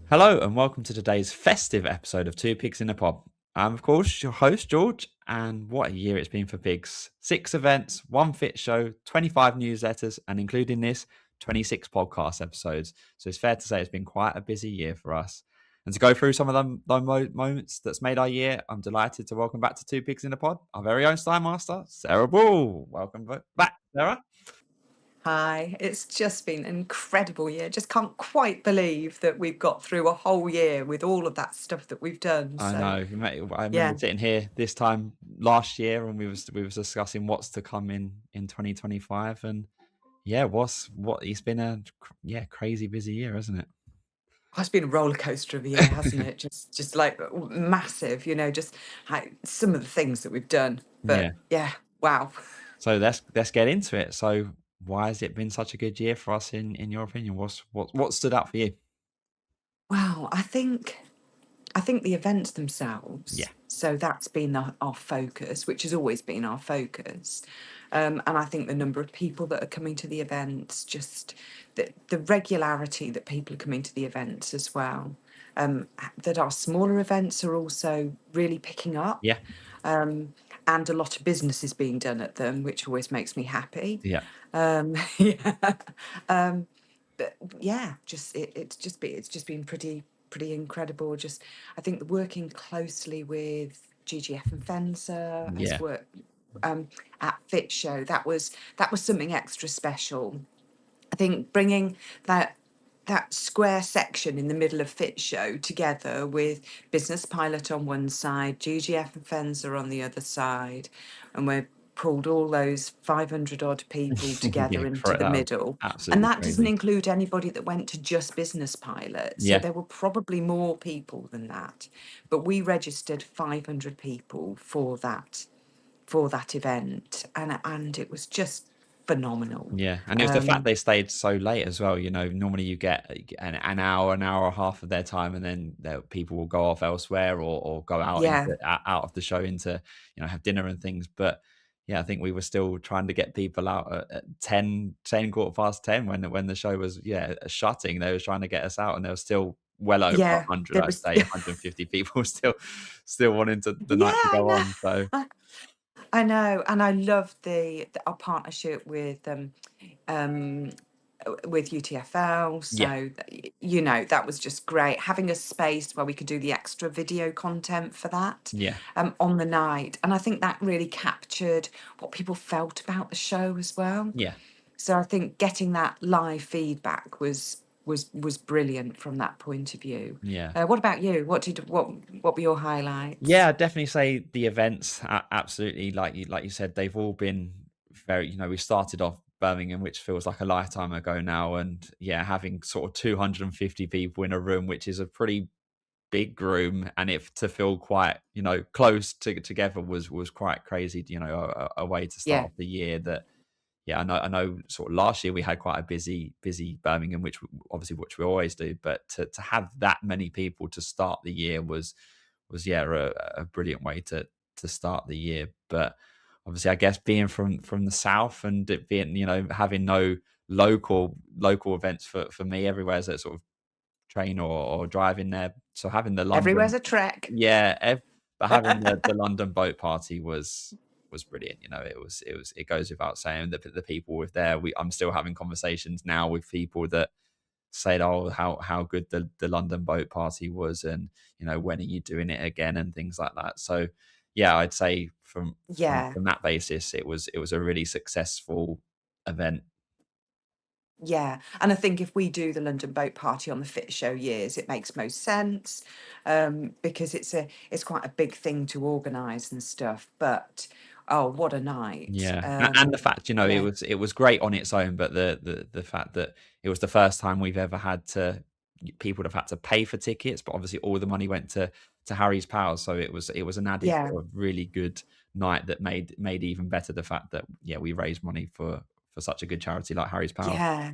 Hello and welcome to today's festive episode of Two Pigs in a Pod. I'm, of course, your host, George, and what a year it's been for pigs. 6 events, 1 fit show, 25 newsletters, and including this, 26 podcast episodes. So it's fair to say it's been quite a busy year for us. And to go through some of the moments that's made our year, I'm delighted to welcome back to Two Pigs in a Pod, our very own Sty Master, Sarah Ball. Welcome back, Sarah. Hi, it's just been an incredible year. Just can't quite believe that we've got through a whole year with all of that stuff that we've done. I So, know. I remember yeah, sitting here this time last year, and we was discussing what's to come in 2025, and yeah, what it's been crazy busy year, hasn't it? it's been a roller coaster of a year, hasn't it? Just like massive, just like some of the things that we've done. Yeah. But yeah, wow. So let's get into it. So why has it been such a good year for us in your opinion? What stood out for you? Wow, I think the events themselves. Yeah. So that's been our focus, which has always been our focus. And I think the number of people that are coming to the events, just the regularity that people are coming to the events as well. That our smaller events are also really picking up, Yeah. um, and a lot of business is being done at them, which always makes me happy. Yeah. Yeah. Um, but yeah, it's just been pretty incredible. Just I think working closely with GGF and Fencer has Yeah. worked at Fit Show. That was something extra special. I think bringing that square section in the middle of Fit Show together with Business Pilot on one side, GGF and Fencer on the other side, and we're pulled all those 500 odd people Yeah, together into the that was middle. And absolutely that doesn't crazy. include anybody that went to just Business Pilot. So Yeah. there were probably more people than that. But we registered 500 people for that event, and it was just phenomenal. Yeah, and it was the fact Um, they stayed so late as well. Normally you get an hour, an hour and a half of their time, and then people will go off elsewhere or go out yeah, out of the show into have dinner and things. But yeah, I think we were still trying to get people out at 10, quarter past 10 when the show was shutting. They was trying to get us out, and there was still well over yeah, 100, there I'd was. say 150 people still wanting the Yeah, night to I go know. on. So I know, and I love our partnership um, with UTFL. yeah, So that was just great. Having a space where we could do the extra video content for that yeah, on the night, and I think that really captured what people felt about the show as well. yeah. So I think getting that live feedback was brilliant from that point of view. Yeah. What about you? What were your highlights? Yeah, I'd definitely say the events, absolutely, like you said, they've all been very. We started off Birmingham, which feels like a lifetime ago now, and yeah, having sort of 250 people in a room, which is a pretty big room, and it to feel quite close together was quite crazy. A way to start Yeah, off the year that. Yeah, I know. Sort of last year we had quite a busy Birmingham, which we always do. But to have that many people to start the year was a brilliant way to start the year. But obviously, I guess being from the south and it being having no local events for me everywhere is a sort of train or driving there. So having the everywhere's London, a trek. yeah, but having the London boat party was brilliant. It goes without saying that the people with there. I'm still having conversations now with people that said, "Oh, how good the London boat party was," and when are you doing it again, and things like that. So, yeah, I'd say from from Yeah, from that basis, it was a really successful event. yeah. And I think if we do the London Boat Party on the Fit Show years, it makes most sense, because it's quite a big thing to organise and stuff. But oh, what a night! Yeah, and the fact, it Yeah, was great on its own, but the fact that it was the first time we've ever had to people have had to pay for tickets, but obviously all the money went to Harry's Pals, so it was an added yeah. sort of really good night that made even better the fact that we raised money for such a good charity like Harry's Pals. Yeah,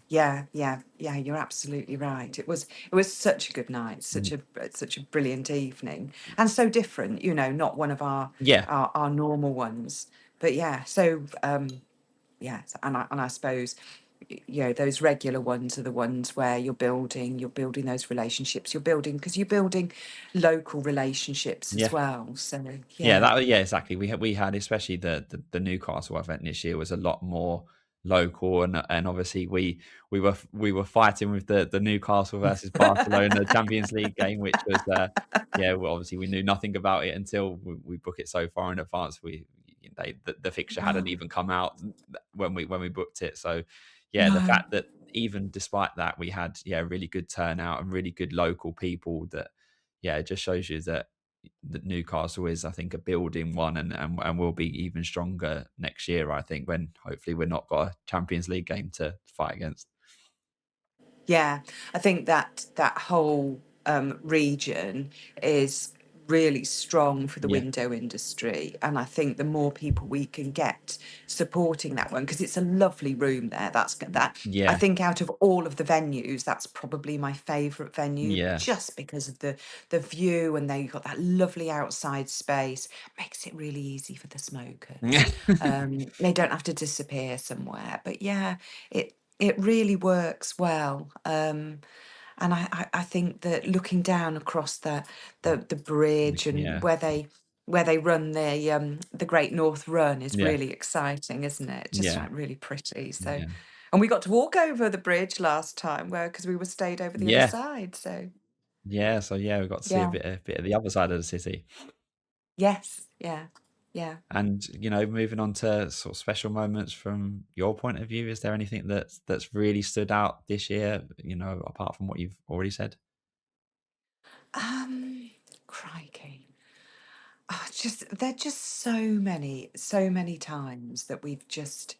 yeah, yeah, yeah, you're absolutely right. It was such a good night, Mhm. such a brilliant evening, and so different, not one of our Yeah, our, our normal ones. But yeah, so yes, and I suppose, those regular ones are the ones where you're building those relationships, because you're building local relationships as Yeah. well. So Yeah, yeah. yeah, exactly. We had especially the Newcastle event this year was a lot more local, and obviously we were fighting with the Newcastle versus Barcelona Champions League game, which was yeah, well, obviously we knew nothing about it until we book it so far in advance. The fixture hadn't No, even come out when we booked it. So yeah, the no. fact that even despite that we had, yeah, really good turnout and really good local people, that yeah, it just shows you that Newcastle is, I think, a building one, and will be even stronger next year, I think, when hopefully we're not got a Champions League game to fight against. Yeah, I think that whole region is really strong for the Yeah. window industry, and I think the more people we can get supporting that one, because it's a lovely room there. That I Yeah. think out of all of the venues, that's probably my favourite venue, Yeah. just because of the view, and they've got that lovely outside space. Makes it really easy for the smokers. They don't have to disappear somewhere. But yeah, it really works well. And I think that looking down across the bridge, and Yeah. where they run the Great North Run, is Yeah. really exciting, isn't it? Just Yeah. like really pretty. So, Yeah. and we got to walk over the bridge last time, where because we were stayed over the other Yeah. side. So Yeah. So yeah, we got to see a yeah, bit of the other side of the city. yes, yeah, yeah. And moving on to sort of special moments from your point of view, is there anything that's really stood out this year? Apart from what you've already said. Um, Crikey. Just there are just so many times that we've just.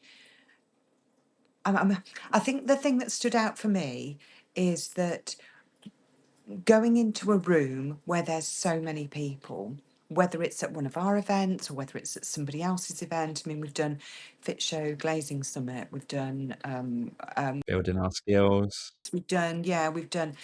I think the thing that stood out for me is that going into a room where there's so many people, whether it's at one of our events or whether it's at somebody else's event. I mean, we've done Fit Show Glazing Summit, we've done Building our skills. we've done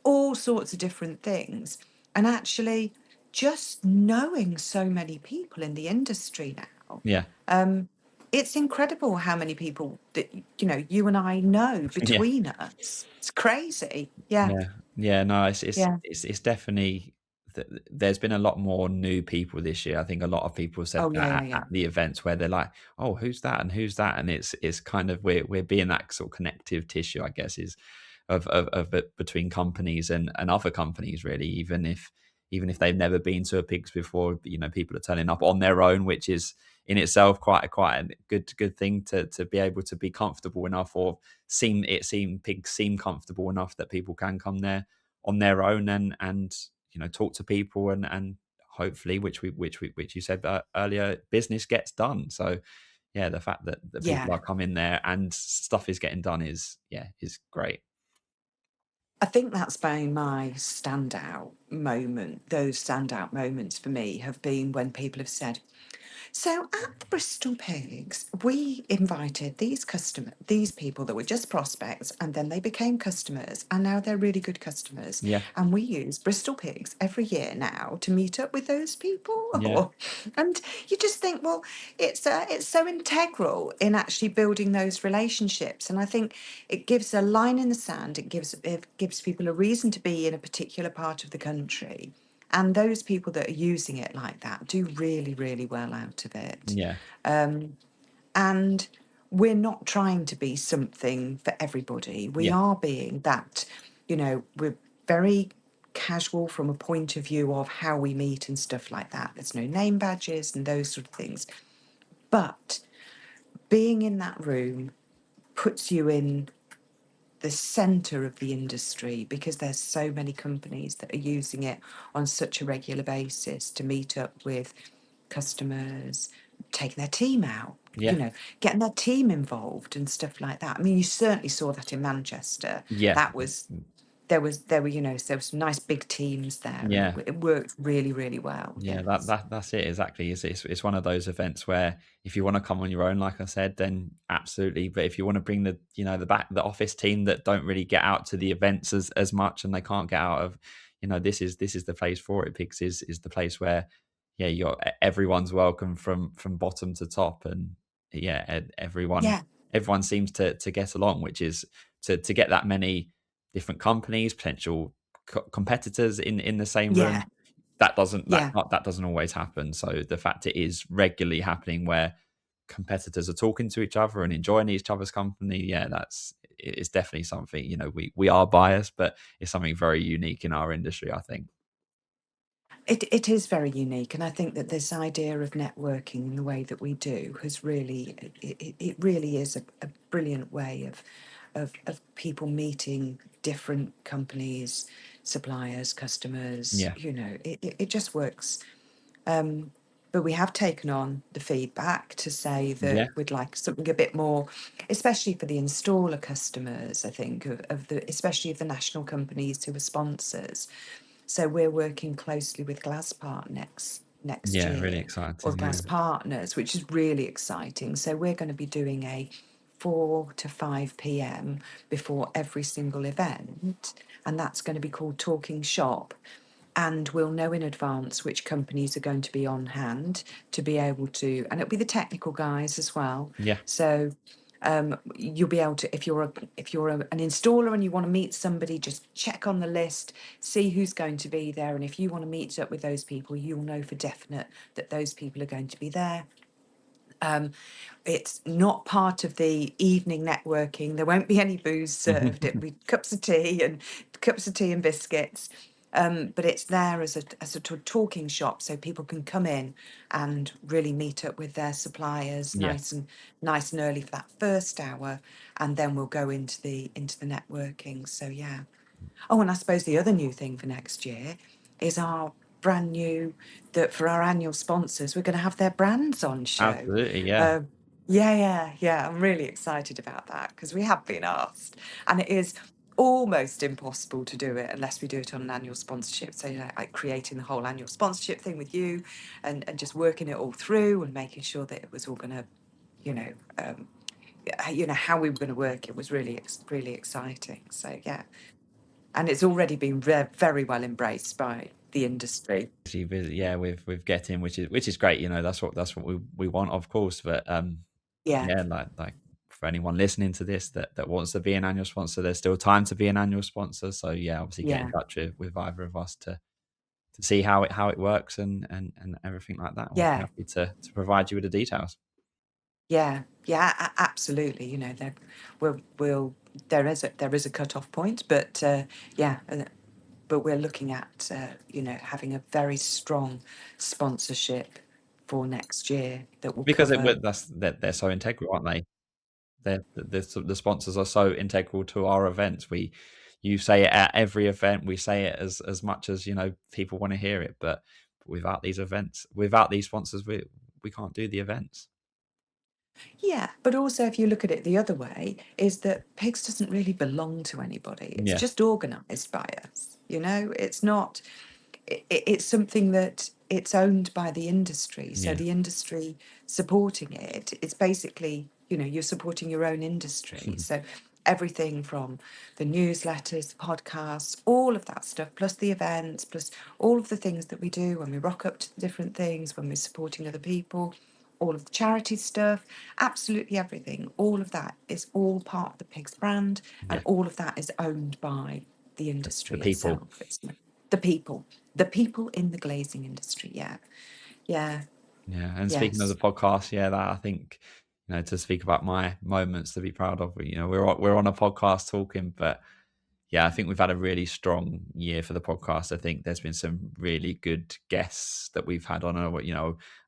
all sorts of different things. And actually, just knowing so many people in the industry now, Yeah. um, it's incredible how many people that you and I know Yeah. between us. It's crazy. Yeah, Yeah, yeah, no, it's yeah. it's it's definitely there's been a lot more new people this year. I think a lot of people said Oh, yeah, that yeah, at yeah. the events where they're like, "Oh, who's that and who's that?" And it's kind of we're being that sort of connective tissue, I guess, is of it between companies and other companies, really. Even if they've never been to a pigs before, people are turning up on their own, which is in itself quite a good thing to be able to be comfortable enough, or seem pigs seem comfortable enough that people can come there on their own, and talk to people, and hopefully, which you said earlier, business gets done. So yeah, the fact that the people Yeah. are coming there and stuff is getting done is great. I think that's been my standout moment. Those standout moments for me have been when people have said, so at the Bristol Pigs, we invited these people that were just prospects, and then they became customers, and now they're really good customers. Yeah, And we use Bristol Pigs every year now to meet up with those people. yeah, And you just think, well, it's so integral in actually building those relationships. And I think it gives a line in the sand. It gives people a reason to be in a particular part of the country, and those people that are using it like that do really, really well out of it. yeah, And we're not trying to be something for everybody. We yeah, are being that, we're very casual from a point of view of how we meet and stuff like that. There's no name badges and those sort of things. But being in that room puts you in the center of the industry, because there's so many companies that are using it on such a regular basis to meet up with customers, taking their team out, yeah, getting their team involved and stuff like that. I mean, you certainly saw that in Manchester. yeah, That was there were there were some nice big teams there, and it, yeah. it worked really, really well. Yeah, Yes. that's it exactly. It's one of those events where if you want to come on your own, like I said, then absolutely. But if you want to bring the office team that don't really get out to the events as much, and they can't get out of, this is the place for it. Pix is the place where, yeah, everyone's welcome from bottom to top, and yeah, everyone Yeah. everyone seems to get along, which is to get that many different companies, potential competitors in the same Yeah, room. That doesn't yeah. that doesn't always happen. So the fact it is regularly happening where competitors are talking to each other and enjoying each other's company, yeah, it's definitely something. We are biased, but it's something very unique in our industry, I think. It is very unique, and I think that this idea of networking in the way that we do has really it really is a brilliant way of people meeting different companies, suppliers, customers. Yeah, It just works. But we have taken on the feedback to say yeah, that we'd like something a bit more, especially for the installer customers, I think, especially of the national companies who are sponsors. So we're working closely with Glaspart next yeah. Really year, or exciting. Yeah, Glass Partners, which is really exciting. So we're going to be doing a 4 to 5 p.m. before every single event, and that's going to be called Talking Shop. And we'll know in advance which companies are going to be on hand to be able to, and it'll be the technical guys as well. yeah, So you'll be able to, if you're an installer and you want to meet somebody, just check on the list, see who's going to be there, and if you want to meet up with those people, you'll know for definite that those people are going to be there. It's not part of the evening networking. There won't be any booze served. It'll be cups of tea and biscuits. But it's there as a talking shop, so people can come in and really meet up with their suppliers yeah. nice and early for that first hour, and then we'll go into the networking. So yeah. Oh, and I suppose the other new thing for next year is our brand new, that for our annual sponsors, we're going to have their brands on show. Absolutely. Yeah. Um, yeah. I'm really excited about that because we have been asked, and it is almost impossible to do it unless we do it on an annual sponsorship. So, like creating the whole annual sponsorship thing with you, and just working it all through and making sure that it was all going to, you know, um, how we were going to work. It was really exciting. So yeah, and it's already been very well embraced by the industry. Actually yeah, with getting, which is great. That's what we want, of course. But Yeah, yeah, like for anyone listening to this that wants to be an annual sponsor, there's still time to be an annual sponsor. So yeah, obviously get in yeah, touch with either of us to see how it works and everything like that. We'll be yeah, happy to provide you with the details. yeah, absolutely. We'll there is a cut-off point, but yeah, but we're looking at having a very strong sponsorship for next year that will Because cover. they're so integral, aren't they? The sponsors are so integral to our events. You say it at every event. We say it as much as people want to hear it. But without these events, without these sponsors, we can't do the events. Yeah, but also if you look at it the other way, is that pigs doesn't really belong to anybody. It's Yeah, just organised by us. It's not. It's something that it's owned by the industry. So yeah, the industry supporting it, it's basically, you're supporting your own industry. So everything from the newsletters, the podcasts, all of that stuff, plus the events, plus all of the things that we do when we rock up to the different things, when we're supporting other people, all of the charity stuff, absolutely everything. All of that is all part of the Pigs brand, and yeah. all of that is owned by the The industry people. itself. It's the people, the people in the glazing industry. Yeah, yeah, Yeah, and speaking of the yes, podcast, yeah, that I think, to speak about my moments to be proud of, we're on a podcast talking, but yeah, I think we've had a really strong year for the podcast. I think there's been some really good guests that we've had on.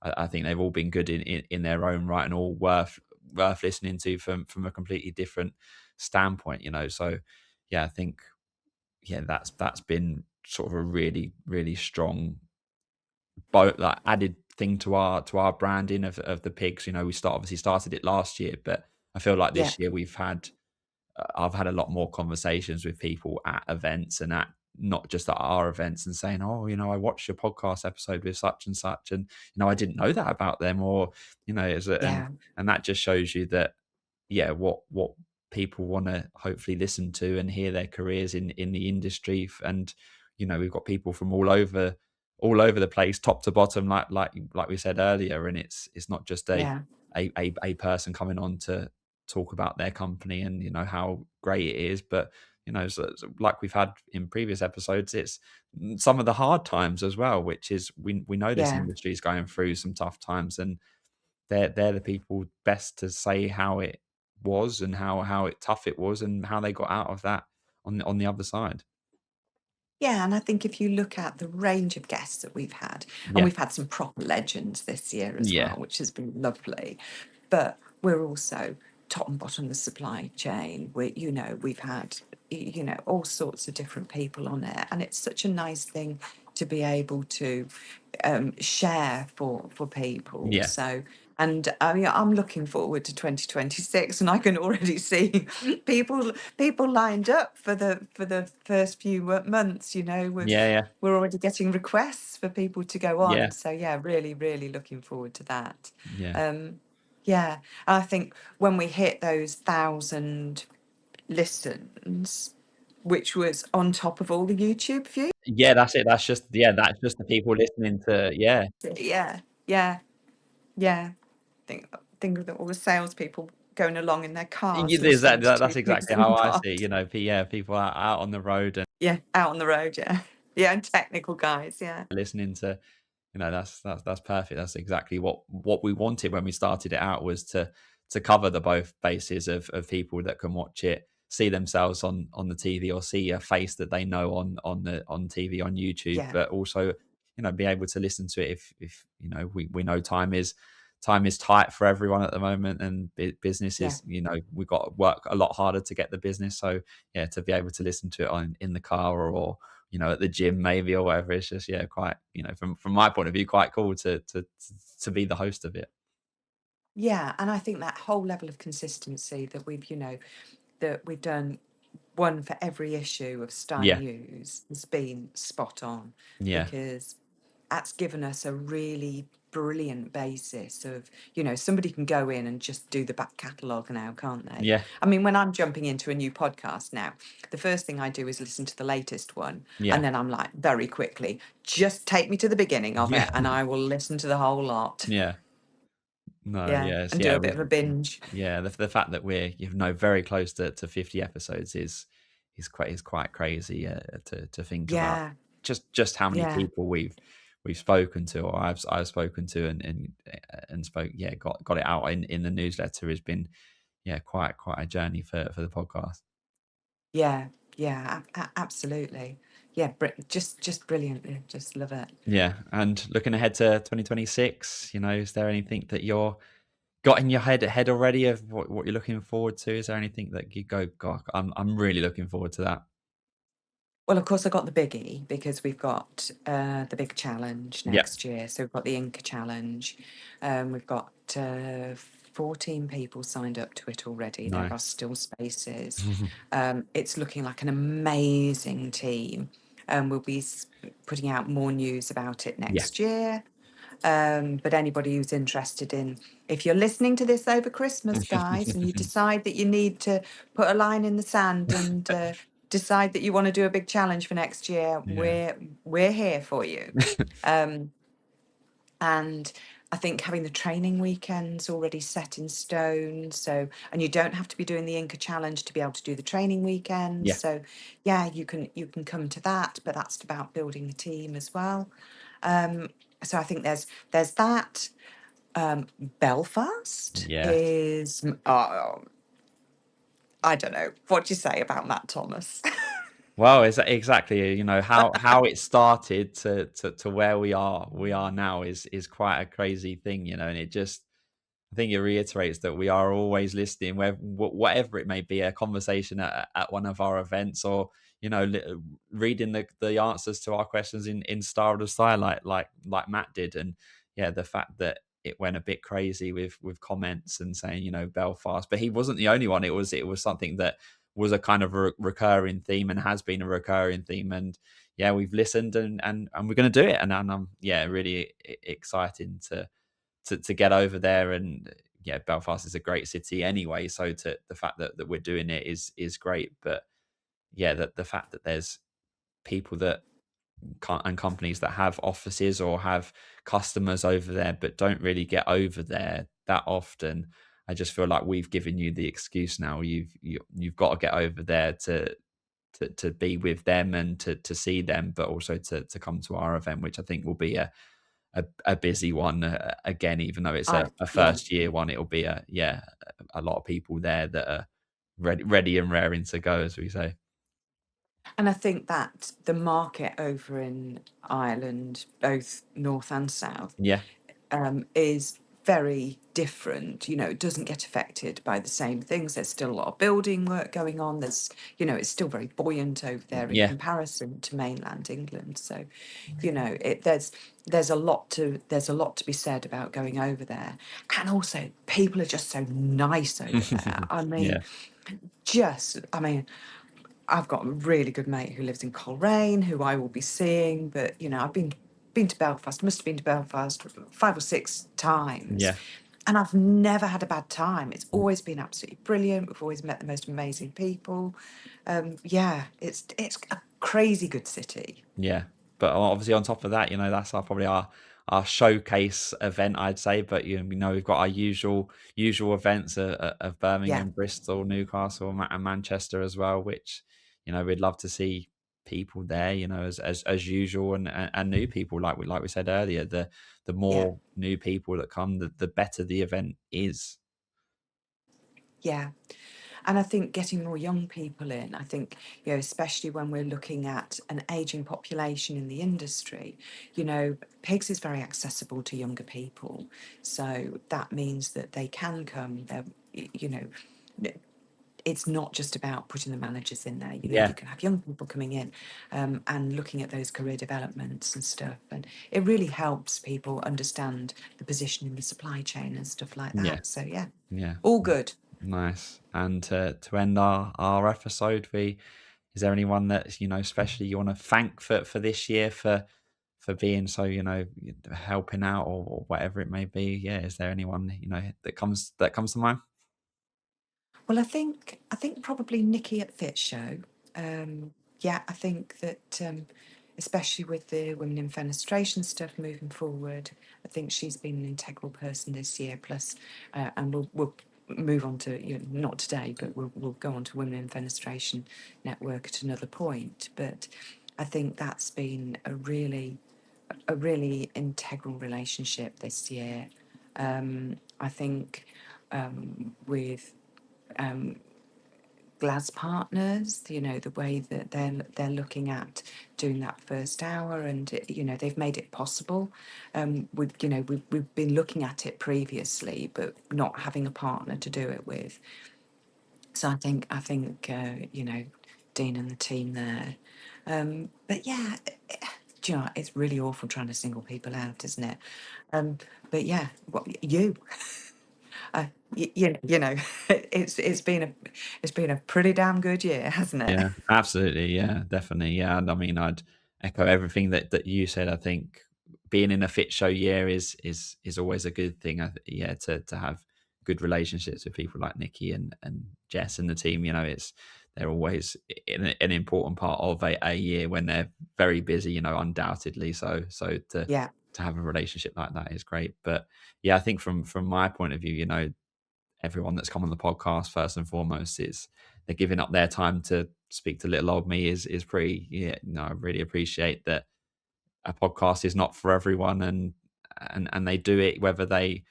I think they've all been good in their own right and all worth listening to from a completely different standpoint. So yeah, I think yeah that's been sort of a really really strong both like added thing to our branding of the pigs. We obviously started it last year, but I feel like yeah, this year I've had a lot more conversations with people at events and at not just at our events and saying, "Oh, I watched your podcast episode with such and such, and I didn't know that about them," or is it, and yeah, and that just shows you that yeah, what people want to hopefully listen to and hear their careers in the industry, and we've got people from all over the place, top to bottom, like we said earlier, and it's not just a yeah, a person coming on to talk about their company and how great it is. But like we've had in previous episodes, it's some of the hard times as well, which is we know this Yeah. industry is going through some tough times, and they're the people best to say how it was and how it tough it was and how they got out of that on the other side. Yeah, and I think if you look at the range of guests that we've had, and Yeah, we've had some proper legends this year as yeah, well, which has been lovely. But we're also top and bottom of the supply chain. We've had, all sorts of different people on it. And it's such a nice thing to be able to share for people. yeah, So, and I mean, I'm looking forward to 2026, and I can already see people lined up for the first few months. yeah, yeah, We're already getting requests for people to go yeah, on. So yeah, really, really looking forward to that. yeah. Um, yeah, and I think when we hit those 1,000 listens, which was on top of all the YouTube views. Yeah, that's it. That's just the people listening to, yeah. Yeah, yeah, yeah. Think of all the salespeople going along in their cars listening to Two That's Pigs exactly in a how I see Pod. it, people out on the road and Yeah, out on the road, yeah. Yeah, and technical guys, yeah. listening to, that's perfect. That's exactly what we wanted when we started it out, was to cover the both bases of people that can watch it, see themselves on the TV, or see a face that they know on TV, on YouTube, Yeah, but also be able to listen to it if we know time is tight for everyone at the moment, and business yeah. is, we've got to work a lot harder to get the business. So yeah, to be able to listen to it in the car, or at the gym maybe, or whatever. It's just, yeah, quite, from my point of view, quite cool to be the host of it. Yeah, and I think that whole level of consistency that we've done one for every issue of Sty Yeah, News has been spot on, yeah, because that's given us a really brilliant basis of, somebody can go in and just do the back catalogue now, can't they? yeah, I mean, when I'm jumping into a new podcast now, the first thing I do is listen to the latest one. yeah, And then I'm like, very quickly, just take me to the beginning of yeah, it and I will listen to the whole lot. yeah. No, Yeah. yes, And do yeah, a bit of a binge. yeah. The fact that we're, very close to 50 episodes is quite crazy, to think about. Yeah. Just how many Yeah. people we've spoken to, or I've spoken to, and spoke, yeah, got it out in the newsletter, has been, yeah, quite a journey for the podcast. Yeah. Yeah. Absolutely. Yeah. Just brilliant. Yeah, just love it. Yeah, and looking ahead to 2026, is there anything that you're got in your head already of what you're looking forward to? Is there anything that you go, God, I'm really looking forward to that? Well, of course, I got the biggie because we've got the big challenge Yeah, next year. So we've got the Inca challenge. We've got 14 people signed up to it already. There are nice. still spaces. It's looking like an amazing team. We'll be putting out more news about it Yeah. next year. But anybody who's interested in, if you're listening to this over Christmas, guys, and you decide that you need to put a line in the sand and decide that you want to do a big challenge for next year, Yeah. we're here for you. Um, and I think having the training weekends already set in stone. So, and you don't have to be doing the Inca challenge to be able to do the training weekends. Yeah. So, yeah, you can come to that, but that's about building a team as well. So I think there's that. Belfast Yeah. is, I don't know. What do you say about that, Thomas? Well, exactly, how it started to where we are now is quite a crazy thing, and it just, I think it reiterates that we are always listening, where whatever it may be, a conversation at one of our events, or reading the answers to our questions in Star of the Sty, like Matt did. And yeah, the fact that it went a bit crazy with comments and saying, Belfast, but he wasn't the only one. It was something that was a kind of recurring theme, and has been a recurring theme. And yeah, we've listened, and we're going to do it. And I'm, yeah, really excited to get over there. And yeah, Belfast is a great city anyway, so to the fact that we're doing it is great. But yeah, the fact that there's people that and companies that have offices or have customers over there, but don't really get over there that often, I just feel like we've given you the excuse now. You've got to get over there to be with them and to see them, but also to come to our event, which I think will be a busy one again. Even though it's a Yeah. first year one, it'll be a lot of people there that are ready and raring to go, as we say. And I think that the market over in Ireland, both north and south, Yeah, is very different. You know, it doesn't get affected by the same things. There's still a lot of building work going on. It's still very buoyant over there in yeah, comparison to mainland England. So, there's a lot to be said about going over there. And also, people are just so nice over there. yeah, I mean, I've got a really good mate who lives in Coleraine, who I will be seeing. But I've been to Belfast. Must have been to Belfast 5 or 6 times, yeah. and I've never had a bad time. It's always been absolutely brilliant. We've always met the most amazing people. Yeah, it's a crazy good city. Yeah, but obviously on top of that, that's probably our showcase event, I'd say. But we've got our usual events of Yeah, Birmingham, Bristol, Newcastle, and Manchester as well. Which we'd love to see people there. As usual, and new people like we said earlier. The yeah. more new people that come, the better the event is. Yeah. And I think getting more young people in, I think, especially when we're looking at an aging population in the industry, pigs is very accessible to younger people. So that means that they can come. N- it's not just about putting the managers in there. Yeah, You can have young people coming in, and looking at those career developments and stuff. And it really helps people understand the position in the supply chain and stuff like yeah, that. So, yeah, yeah. all good. Nice. And to end our episode, is there anyone that especially you want to thank for this year for being so helping out or whatever it may be? Yeah, is there anyone that comes to mind? Well, I think probably Nikki at Fit Show. Yeah, I think that, especially with the women in fenestration stuff moving forward, I think she's been an integral person this year. Plus, and we'll move on to, not today, but we'll go on to Women in Fenestration Network at another point. But I think that's been a really integral relationship this year. I think, with Glass Partners, the way that they're looking at doing that first hour, and they've made it possible. We've been looking at it previously, but not having a partner to do it with. So I think Dean and the team there. But yeah, do you know, it's really awful trying to single people out, isn't it? Um, but yeah, what you? It's been a pretty damn good year, hasn't it? Yeah, absolutely. Yeah, definitely. Yeah, and I mean, I'd echo everything that you said. I think being in a fit show year is always a good thing. Yeah, to have good relationships with people like Nikki and Jess and the team. They're always an important part of a year when they're very busy. Undoubtedly. So Yeah, to have a relationship like that is great. But yeah, I think from my point of view, everyone that's come on the podcast first and foremost is they're giving up their time to speak to little old me is pretty. Yeah, no, I really appreciate that. A podcast is not for everyone, and they do it whether they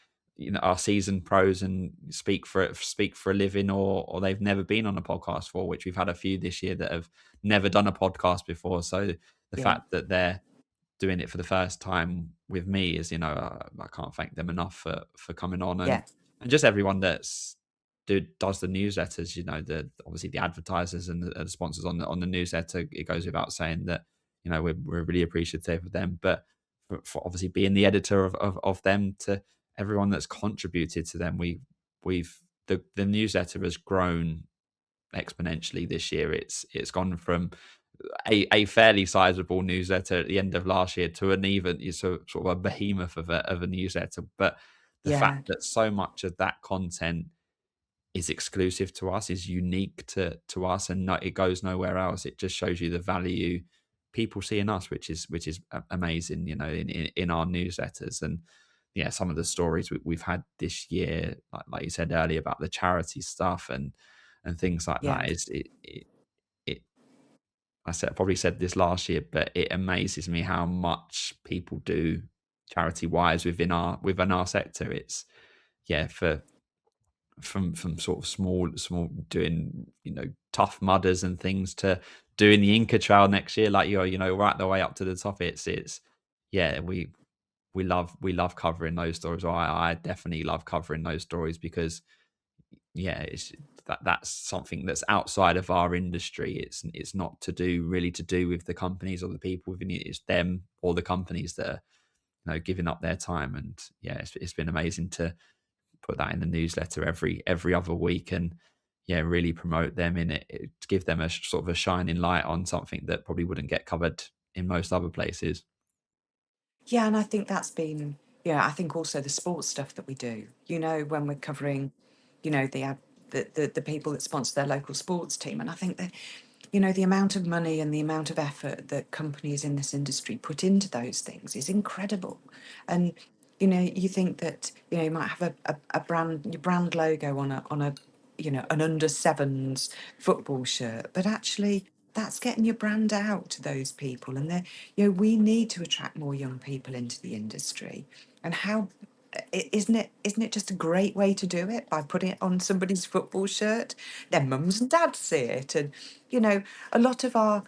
are seasoned pros and speak for a living, or they've never been on a podcast for, which we've had a few this year that have never done a podcast before. So the yeah, fact that they're doing it for the first time with me is, I can't thank them enough for coming on, and yeah, just everyone does the newsletters. The obviously the advertisers and the sponsors on the newsletter. It goes without saying that we're really appreciative of them, but for obviously being the editor of them, to everyone that's contributed to them, we've the newsletter has grown exponentially this year. It's gone from a fairly sizable newsletter at the end of last year to an even sort of a behemoth of a newsletter. But the yeah, fact that so much of that content is exclusive to us, is unique to us, and it goes nowhere else. It just shows you the value people see in us, which is amazing. In our newsletters, and yeah, some of the stories we've had this year, like you said earlier about the charity stuff and things like Yeah. that, is it I probably said this last year, but it amazes me how much people do charity wise within our sector. It's yeah, from sort of small doing tough mudders and things to doing the Inca Trail next year, like you're right the way up to the top. It's yeah, we love covering those stories. Or I definitely love covering those stories because yeah, that's something that's outside of our industry. It's not to do with the companies or the people within it. It's them or the companies that are giving up their time. And yeah, it's been amazing to put that in the newsletter every other week and yeah, really promote them in it, to give them a sort of a shining light on something that probably wouldn't get covered in most other places. Yeah, and I think that's been, yeah, I think also the sports stuff that we do, when we're covering, the people that sponsor their local sports team. And I think that, the amount of money and the amount of effort that companies in this industry put into those things is incredible. And, you think that, you might have a brand, your brand logo on a, an under sevens football shirt, but actually that's getting your brand out to those people. And they're, we need to attract more young people into the industry. And how isn't it just a great way to do it by putting it on somebody's football shirt? Their mums and dads see it, and you know a lot of our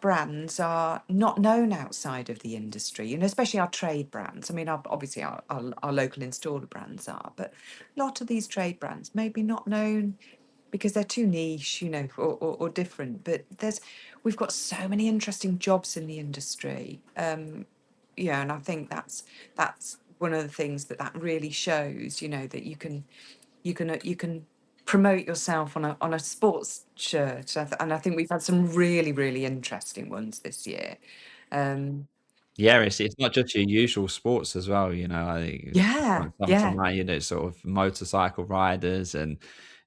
brands are not known outside of the industry. Especially our trade brands. I mean, obviously our local installer brands are, but a lot of these trade brands maybe not known because they're too niche, or different. But we've got so many interesting jobs in the industry. Yeah, and I think that's one of the things that really shows. That you can promote yourself on a sports shirt, and I think we've had some really really interesting ones this year. Um, Yeah, it's not just your usual sports as well, I think yeah, something yeah, like, sort of motorcycle riders and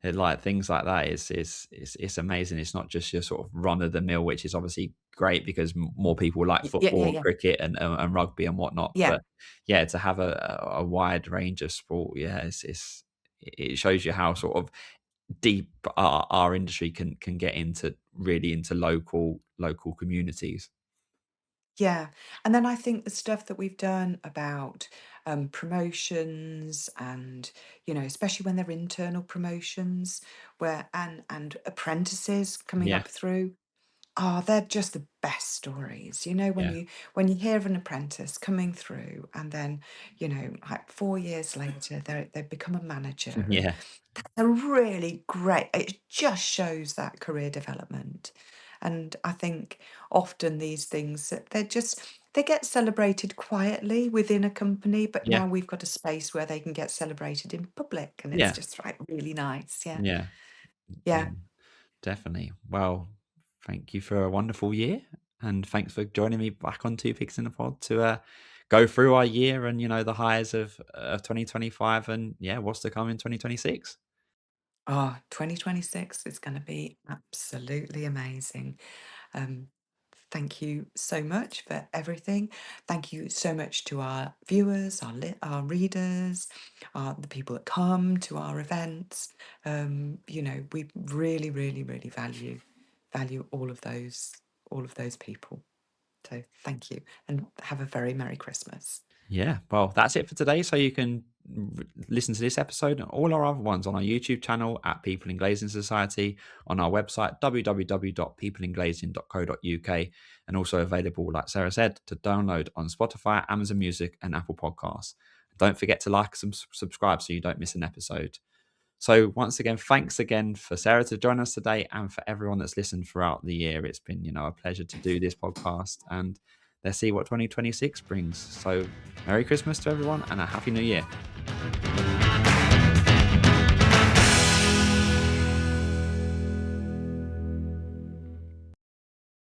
like things like that is amazing. It's not just your sort of run of the mill, which is obviously great because more people like yeah, yeah, football, yeah, cricket, and rugby and whatnot. yeah. But yeah, to have a wide range of sport, yeah, it shows you how sort of deep our industry can get into local communities. Yeah, and then I think the stuff that we've done about promotions and especially when they're internal promotions, where and apprentices coming Yeah, up through. Oh, they're just the best stories. When yeah, you hear of an apprentice coming through and then, like 4 years later, they've become a manager, and yeah, they're really great. It just shows that career development. And I think often these things that they get celebrated quietly within a company, but yeah, now we've got a space where they can get celebrated in public, and it's yeah, just like really nice. Yeah. yeah. Yeah, Yeah. definitely. Well, thank you for a wonderful year, and thanks for joining me back on Two Pigs in the Pod to go through our year and the highs of 2025 and yeah, what's to come in 2026. Oh, 2026 is going to be absolutely amazing. Um, Thank you so much for everything. Thank you so much to our viewers, our readers, the people that come to our events. We really, really, really value all of those people. So thank you, and have a very Merry Christmas. Yeah, well, that's it for today. So you can listen to this episode and all our other ones on our YouTube channel at People in Glazing Society, on our website www.peopleinglazing.co.uk, and also available, like Sarah said, to download on Spotify, Amazon Music, and Apple Podcasts. Don't forget to like and subscribe so you don't miss an episode. So once again, thanks again for Sarah to join us today and for everyone that's listened throughout the year. It's been, a pleasure to do this podcast and let's see what 2026 brings. So Merry Christmas to everyone and a Happy New Year.